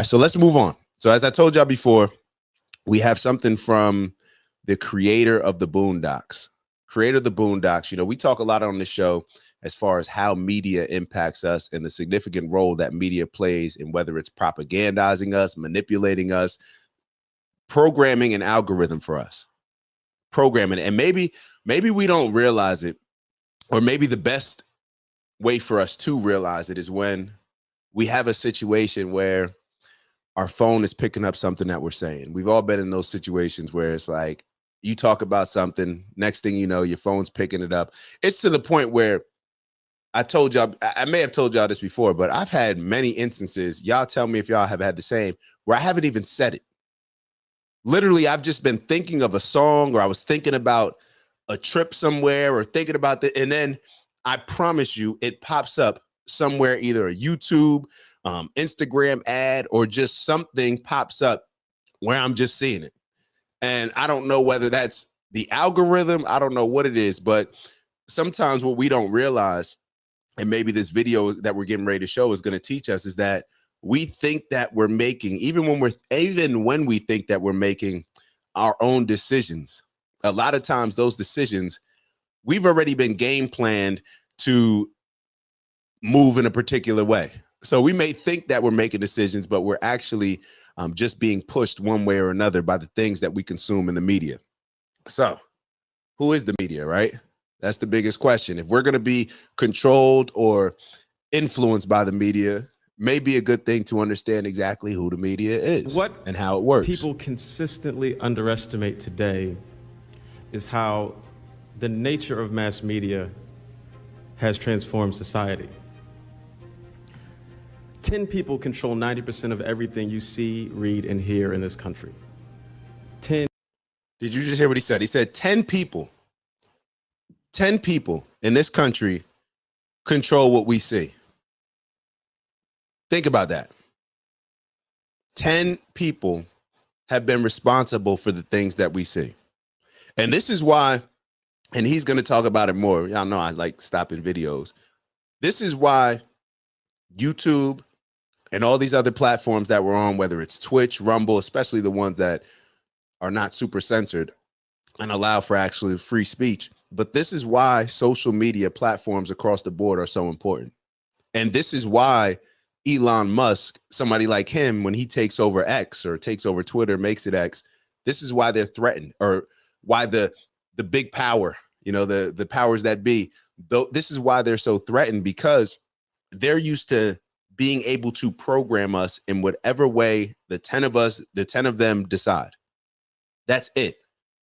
So let's move on. So as I told y'all before, we have something from the creator of the Boondocks. Creator of the Boondocks. You know, we talk a lot on this show as far as how media impacts us and the significant role that media plays in whether it's propagandizing us, manipulating us, programming an algorithm for us. Programming. And maybe we don't realize it, or maybe the best way for us to realize it is when we have a situation where our phone is picking up something that we're saying. We've all been in those situations where it's like you talk about something, next thing you know, your phone's picking it up. It's to the point where I told y'all, I may have told y'all this before, but I've had many instances. Y'all tell me if y'all have had the same, where I haven't even said it. Literally, I've just been thinking of a song, or I was thinking about a trip somewhere, or thinking about the, and then I promise you, it pops up somewhere, either a YouTube, Instagram ad, or just something pops up where I'm just seeing it. And I don't know whether that's the algorithm. I don't know what it is, but sometimes what we don't realize, and maybe this video that we're getting ready to show is going to teach us, is that we think that we're making, even when we think that we're making our own decisions, a lot of times those decisions, we've already been game planned to move in a particular way. So we may think that we're making decisions, but we're actually just being pushed one way or another by the things that we consume in the media. So who is the media, right? That's the biggest question. If we're going to be controlled or influenced by the media, may be a good thing to understand exactly who the media is and how it works. People consistently underestimate today is how the nature of mass media has transformed society. 10 people control 90% of everything you see, read, and hear in this country. 10. Did you just hear what he said? He said 10 people in this country control what we see. Think about that. 10 people have been responsible for the things that we see. And this is why, and he's going to talk about it more. Y'all know I like stopping videos. This is why YouTube and all these other platforms that we're on, whether it's Twitch, Rumble, especially the ones that are not super censored and allow for actually free speech. But this is why social media platforms across the board are so important. And this is why Elon Musk, somebody like him, when he takes over X or takes over Twitter, makes it X, this is why they're threatened, or why the big power, you know, the powers that be, though, this is why they're so threatened, because they're used to being able to program us in whatever way the 10 of them decide. That's it.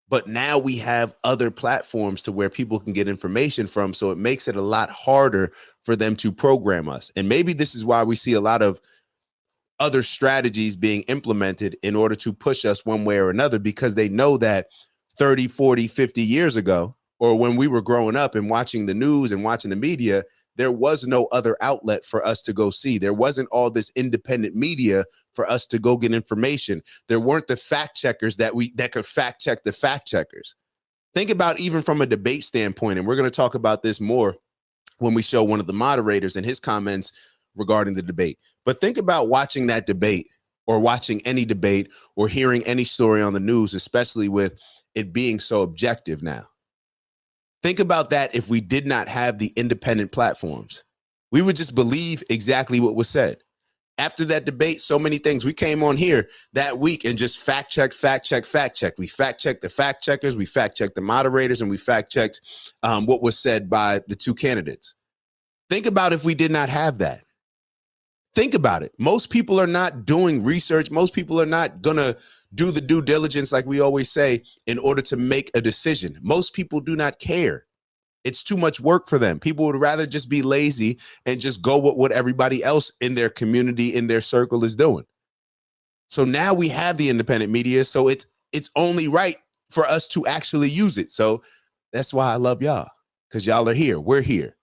But now we have other platforms to where people can get information from. So it makes it a lot harder for them to program us. And maybe this is why we see a lot of other strategies being implemented in order to push us one way or another, because they know that 30, 40, 50 years ago, or when we were growing up and watching the news and watching the media, there was no other outlet for us to go see. There wasn't all this independent media for us to go get information. There weren't the fact checkers that could fact check the fact checkers. Think about, even from a debate standpoint, and we're going to talk about this more when we show one of the moderators and his comments regarding the debate. But think about watching that debate, or watching any debate, or hearing any story on the news, especially with it being so objective now. Think about that. If we did not have the independent platforms, we would just believe exactly what was said. After that debate, so many things. We came on here that week and just fact check. We fact checked the fact checkers, we fact checked the moderators, and we fact checked what was said by the two candidates. Think about if we did not have that. Think about it. Most people are not doing research. Most people are not going to do the due diligence, like we always say, in order to make a decision. Most people do not care. It's too much work for them. People would rather just be lazy and just go with what everybody else in their community, in their circle, is doing. So now we have the independent media. So it's only right for us to actually use it. So that's why I love y'all, because y'all are here. We're here.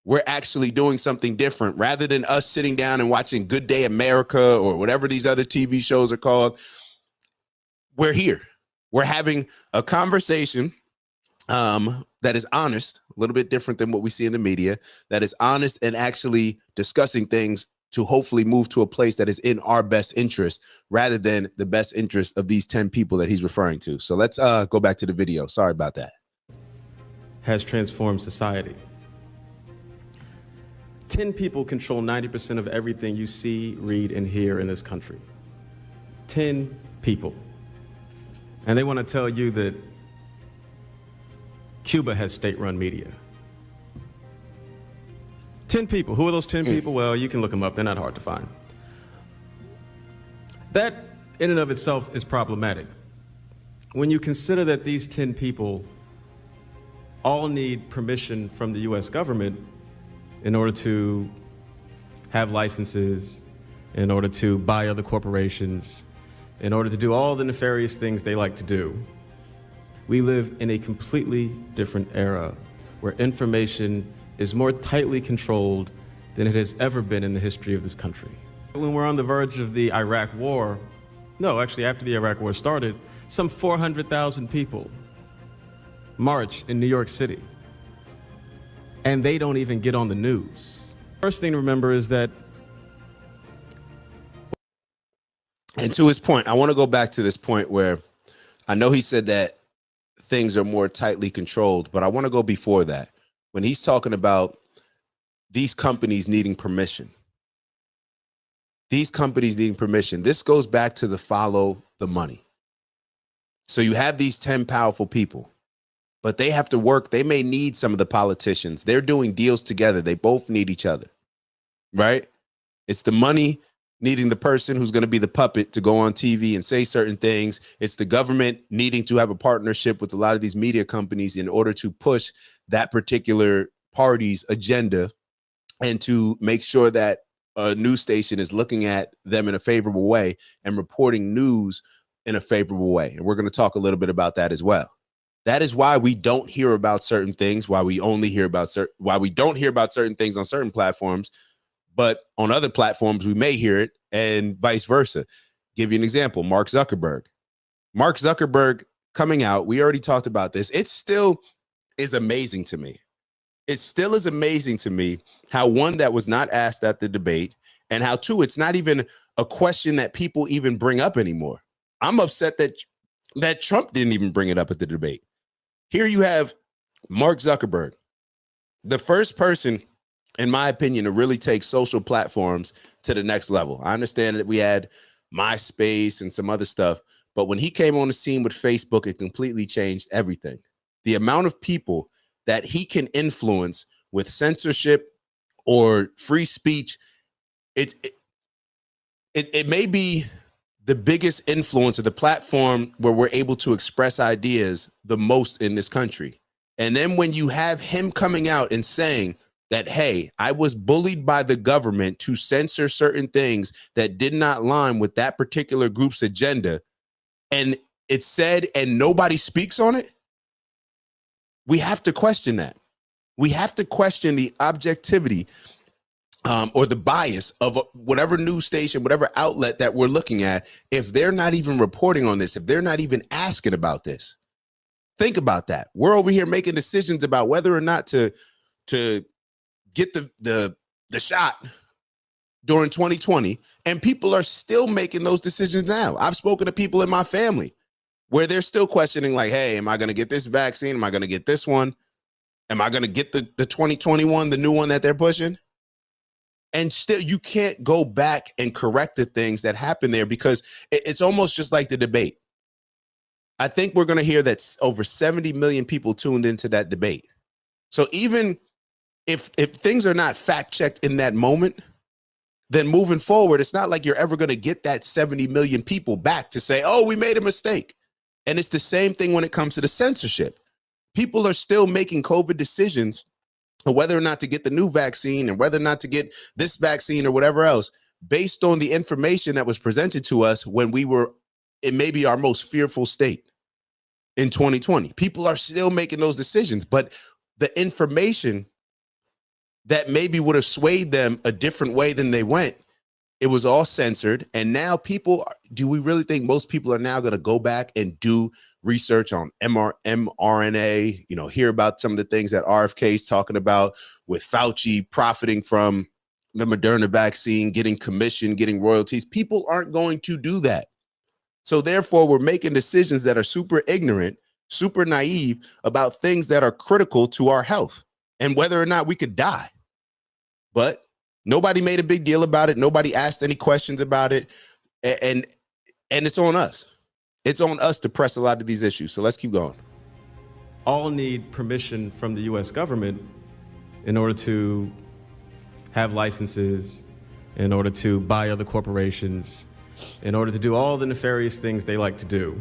We're actually doing something different, rather than us sitting down and watching Good Day America or whatever these other TV shows are called. We're here. We're having a conversation that is honest, a little bit different than what we see in the media, that is honest and actually discussing things to hopefully move to a place that is in our best interest rather than the best interest of these 10 people that he's referring to. So let's go back to the video. Sorry about that. Has transformed society. 10 people control 90% of everything you see, read, and hear in this country. 10 people. And they want to tell you that Cuba has state-run media. 10 people. Who are those 10 people? Well, you can look them up. They're not hard to find. That, in and of itself, is problematic. When you consider that these 10 people all need permission from the U.S. government in order to have licenses, in order to buy other corporations, in order to do all the nefarious things they like to do. We live in a completely different era where information is more tightly controlled than it has ever been in the history of this country. When we're on the verge of the Iraq war, no, actually after the Iraq war started, some 400,000 people march in New York City, and they don't even get on the news. First thing to remember is that. And to his point, I want to go back to this point where I know he said that things are more tightly controlled, but I want to go before that. When he's talking about these companies needing permission, this goes back to the follow the money. So you have these 10 powerful people, but they have to work. They may need some of the politicians. They're doing deals together. They both need each other, right? It's the money needing the person who's going to be the puppet to go on TV and say certain things. It's the government needing to have a partnership with a lot of these media companies in order to push that particular party's agenda and to make sure that a news station is looking at them in a favorable way and reporting news in a favorable way. And we're going to talk a little bit about that as well. That is why we don't hear about certain things, why we don't hear about certain things on certain platforms, but on other platforms, we may hear it, and vice versa. Give you an example, Mark Zuckerberg. Mark Zuckerberg coming out, we already talked about this. It still is amazing to me. It still is amazing to me how, one, that was not asked at the debate, and how, two, it's not even a question that people even bring up anymore. I'm upset that Trump didn't even bring it up at the debate. Here you have Mark Zuckerberg, the first person, in my opinion, to really take social platforms to the next level. I understand that we had MySpace and some other stuff, but when he came on the scene with Facebook, it completely changed everything. The amount of people that he can influence with censorship or free speech, it may be the biggest influence of the platform where we're able to express ideas the most in this country. And then when you have him coming out and saying that, hey, I was bullied by the government to censor certain things that did not line with that particular group's agenda, and it's said and nobody speaks on it, we have to question that. We have to question the objectivity or the bias of whatever news station, whatever outlet that we're looking at, if they're not even reporting on this, if they're not even asking about this. Think about that. We're over here making decisions about whether or not to get the shot during 2020, and people are still making those decisions now. I've spoken to people in my family where they're still questioning, like, hey, am I going to get this vaccine? Am I going to get this one? Am I going to get the 2021, the new one that they're pushing? And still, you can't go back and correct the things that happen there, because it's almost just like the debate. I think we're going to hear that over 70 million people tuned into that debate. So even if things are not fact checked in that moment, then moving forward, it's not like you're ever going to get that 70 million people back to say, oh, we made a mistake. And it's the same thing when it comes to the censorship. People are still making COVID decisions on whether or not to get the new vaccine and whether or not to get this vaccine or whatever else, based on the information that was presented to us when we were in maybe our most fearful state in 2020. People are still making those decisions, but the information that maybe would have swayed them a different way than they went, it was all censored. And now do we really think most people are now going to go back and do research on mRNA, hear about some of the things that RFK is talking about with Fauci profiting from the Moderna vaccine, getting commission, getting royalties. People aren't going to do that. So therefore, we're making decisions that are super ignorant, super naive about things that are critical to our health and whether or not we could die. But nobody made a big deal about it. Nobody asked any questions about it. And it's on us. It's on us to press a lot of these issues. So let's keep going. All need permission from the U.S. government in order to have licenses, in order to buy other corporations, in order to do all the nefarious things they like to do.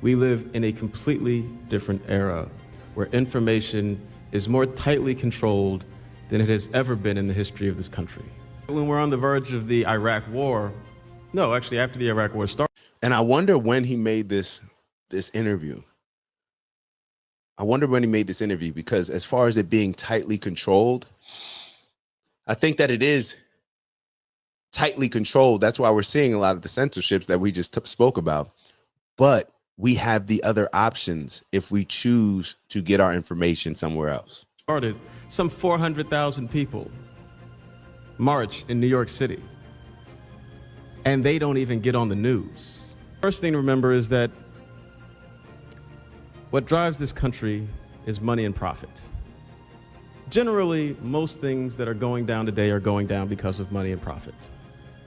We live in a completely different era where information is more tightly controlled than it has ever been in the history of this country. When we're on the verge of the Iraq war, no, actually after the Iraq war started. And I wonder when he made this interview. I wonder when he made this interview, because as far as it being tightly controlled, I think that it is tightly controlled. That's why we're seeing a lot of the censorships that we just spoke about. But we have the other options if we choose to get our information somewhere else. Started, some 400,000 people march in New York City, and they don't even get on the news. First thing to remember is that what drives this country is money and profit. Generally, most things that are going down today are going down because of money and profit.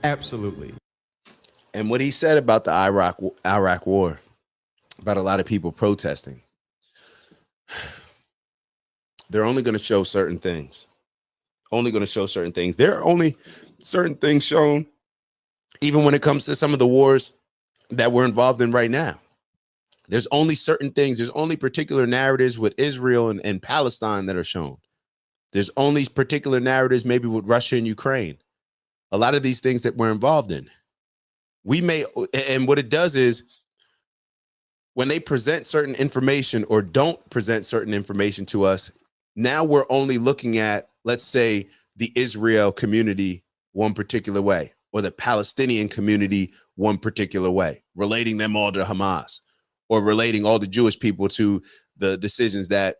Absolutely. And what he said about the Iraq war, about a lot of people protesting, they're only going to show certain things. Only going to show certain things. There are only certain things shown, even when it comes to some of the wars that we're involved in right now. There's only certain things. There's only particular narratives with Israel and Palestine that are shown. There's only particular narratives maybe with Russia and Ukraine. A lot of these things that we're involved in. We may, and what it does is when they present certain information or don't present certain information to us, now we're only looking at, let's say, the Israel community one particular way, or the Palestinian community one particular way, relating them all to Hamas, or relating all the Jewish people to the decisions that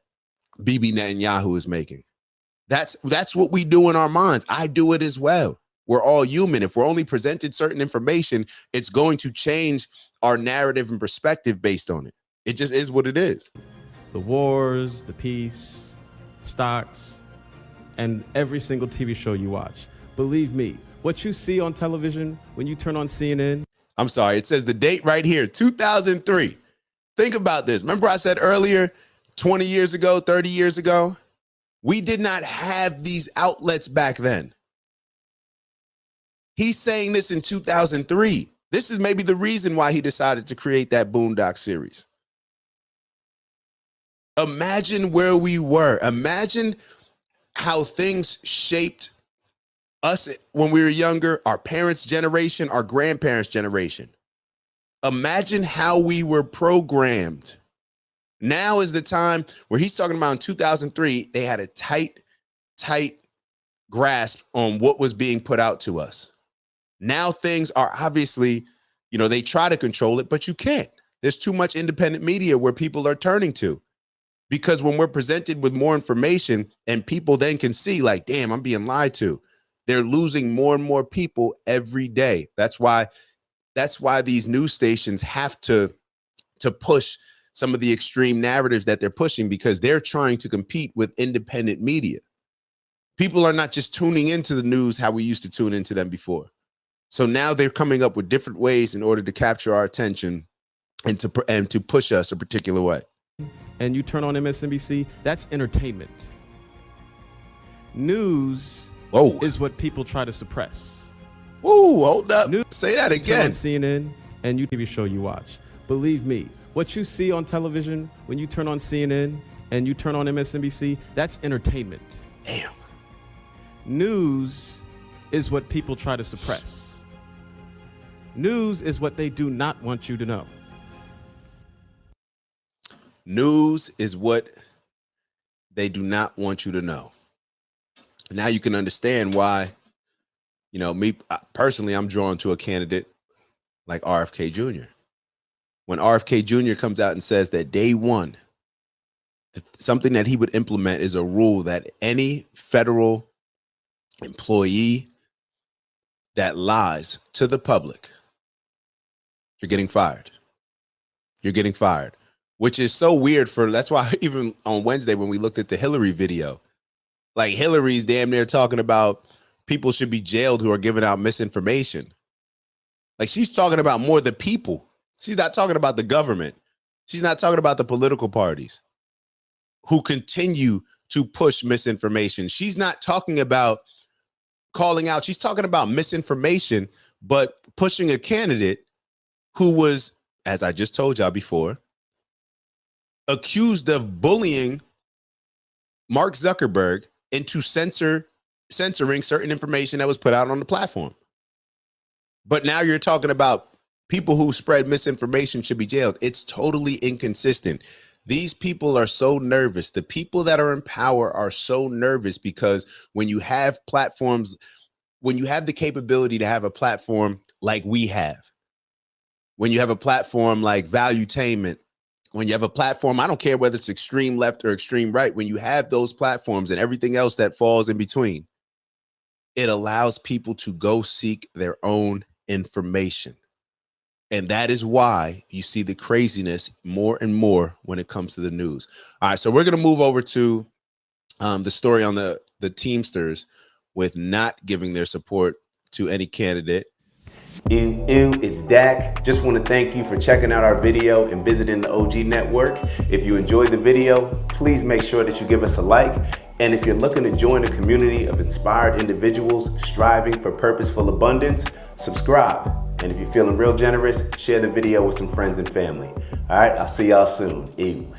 Bibi Netanyahu is making. That's what we do in our minds. I do it as well. We're all human. If we're only presented certain information, it's going to change our narrative and perspective based on it. It just is what it is. The wars, the peace, stocks, and every single TV show you watch. Believe me, what you see on television when you turn on CNN. I'm sorry, it says the date right here, 2003. Think about this. Remember I said earlier, 20 years ago, 30 years ago, we did not have these outlets back then. He's saying this in 2003. This is maybe the reason why he decided to create that Boondocks series. Imagine where we were. Imagine how things shaped us when we were younger, our parents' generation, our grandparents' generation. Imagine how we were programmed. Now is the time where he's talking about in 2003, they had a tight grasp on what was being put out to us. Now things are obviously, they try to control it, but you can't. There's too much independent media where people are turning to. Because when we're presented with more information and people then can see like, damn, I'm being lied to. They're losing more and more people every day. That's why these news stations have to push some of the extreme narratives that they're pushing, because they're trying to compete with independent media. People are not just tuning into the news how we used to tune into them before. So now they're coming up with different ways in order to capture our attention and to push us a particular way. And you turn on MSNBC, that's entertainment. News is what people try to suppress. Whoa, hold up. Say that again. On CNN and you TV show you watch. Believe me, what you see on television when you turn on CNN and you turn on MSNBC, that's entertainment. Damn. News is what people try to suppress. News is what they do not want you to know. News is what they do not want you to know. Now you can understand why, me personally, I'm drawn to a candidate like RFK Jr. When RFK Jr. comes out and says that day one, something that he would implement is a rule that any federal employee that lies to the public, you're getting fired. You're getting fired, which is so weird that's why even on Wednesday when we looked at the Hillary video, like Hillary's damn near talking about people should be jailed who are giving out misinformation. Like she's talking about more the people. She's not talking about the government. She's not talking about the political parties who continue to push misinformation. She's not talking about calling out. She's talking about misinformation, but pushing a candidate who was, as I just told y'all before, accused of bullying Mark Zuckerberg into censoring certain information that was put out on the platform. But now you're talking about people who spread misinformation should be jailed. It's totally inconsistent. These people are so nervous. The people that are in power are so nervous because when you have platforms, when you have the capability to have a platform like we have, when you have a platform like Valuetainment, when you have a platform, I don't care whether it's extreme left or extreme right, when you have those platforms and everything else that falls in between, it allows people to go seek their own information. And that is why you see the craziness more and more when it comes to the news. All right, so we're going to move over to the story on the Teamsters with not giving their support to any candidate. It's Dak. Just want to thank you for checking out our video and visiting the OG Network. If you enjoyed the video, please make sure that you give us a like. And if you're looking to join a community of inspired individuals striving for purposeful abundance, subscribe. And if you're feeling real generous, share the video with some friends and family. All right, I'll see y'all soon. Ew.